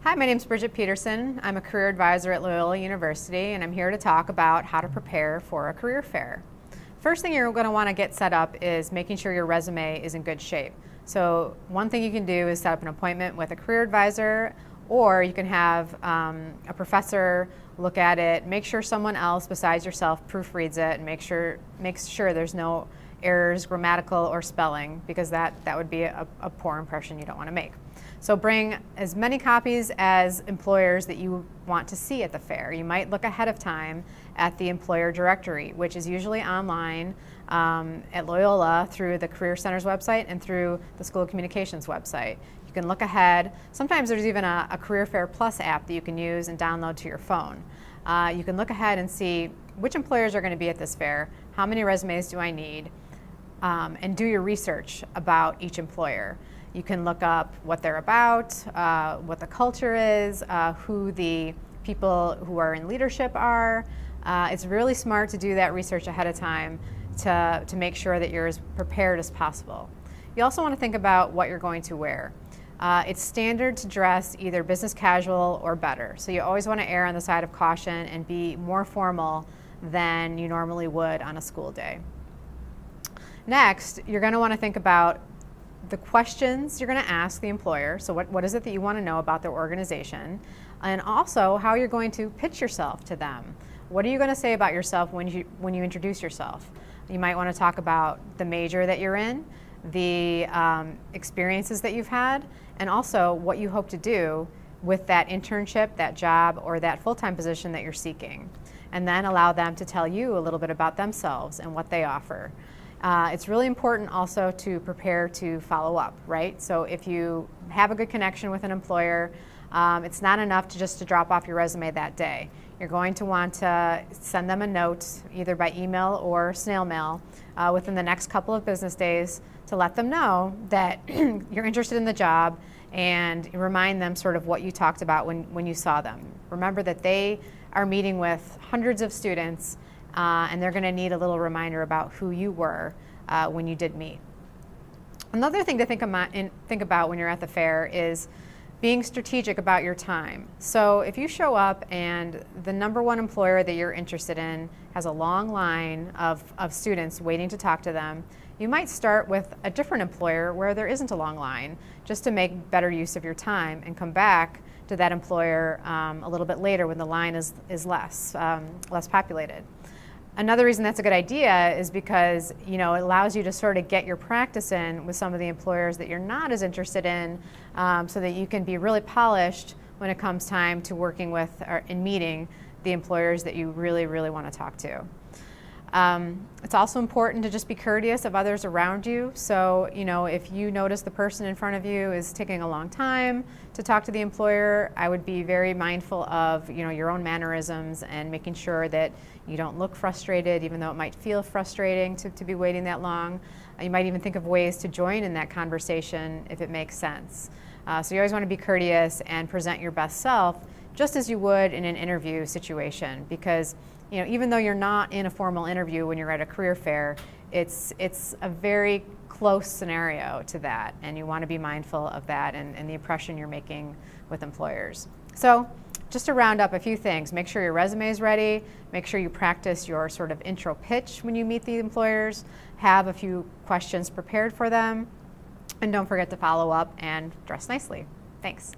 Hi, my name is Bridget Peterson. I'm a career advisor at Loyola University, and I'm here to talk about how to prepare for a career fair. First thing you're going to want to get set up is making sure your resume is in good shape. So one thing you can do is set up an appointment with a career advisor, or you can have a professor look at it, make sure someone else besides yourself proofreads it, and make sure there's no errors, grammatical or spelling, because that would be a poor impression you don't want to make. So bring as many copies as employers that you want to see at the fair. You might look ahead of time at the employer directory, which is usually online at Loyola through the Career Center's website and through the School of Communications website. You can look ahead. Sometimes there's even a Career Fair Plus app that you can use and download to your phone. You can look ahead and see which employers are going to be at this fair, how many resumes do I need, and do your research about each employer. You can look up what they're about, what the culture is, who the people who are in leadership are. It's really smart to do that research ahead of time to make sure that you're as prepared as possible. You also want to think about what you're going to wear. It's standard to dress either business casual or better, so you always want to err on the side of caution and be more formal than you normally would on a school day. Next, you're going to want to think about the questions you're going to ask the employer. So what is it that you want to know about their organization, and also how you're going to pitch yourself to them. What are you going to say about yourself when you introduce yourself? You might want to talk about the major that you're in, the experiences that you've had, and also what you hope to do with that internship, that job, or that full-time position that you're seeking. And then allow them to tell you a little bit about themselves and what they offer. It's really important also to prepare to follow up, right? So if you have a good connection with an employer, it's not enough to drop off your resume that day. You're going to want to send them a note, either by email or snail mail, within the next couple of business days to let them know that you're interested in the job, and remind them sort of what you talked about when you saw them. Remember that they are meeting with hundreds of students, and they're going to need a little reminder about who you were when you did meet. Another thing to think about when you're at the fair is being strategic about your time. So if you show up and the number one employer that you're interested in has a long line of students waiting to talk to them, you might start with a different employer where there isn't a long line, just to make better use of your time, and come back to that employer a little bit later when the line is less populated. Another reason that's a good idea is because it allows you to sort of get your practice in with some of the employers that you're not as interested in, so that you can be really polished when it comes time to working with or in meeting the employers that you really, really want to talk to. It's also important to just be courteous of others around you. So, if you notice the person in front of you is taking a long time to talk to the employer, I would be very mindful of, your own mannerisms and making sure that you don't look frustrated, even though it might feel frustrating to be waiting that long. You might even think of ways to join in that conversation if it makes sense. So you always want to be courteous and present your best self, just as you would in an interview situation, because even though you're not in a formal interview when you're at a career fair, it's a very close scenario to that, and you want to be mindful of that and the impression you're making with employers. So just to round up a few things, make sure your resume is ready, make sure you practice your sort of intro pitch when you meet the employers, have a few questions prepared for them, and don't forget to follow up and dress nicely. Thanks.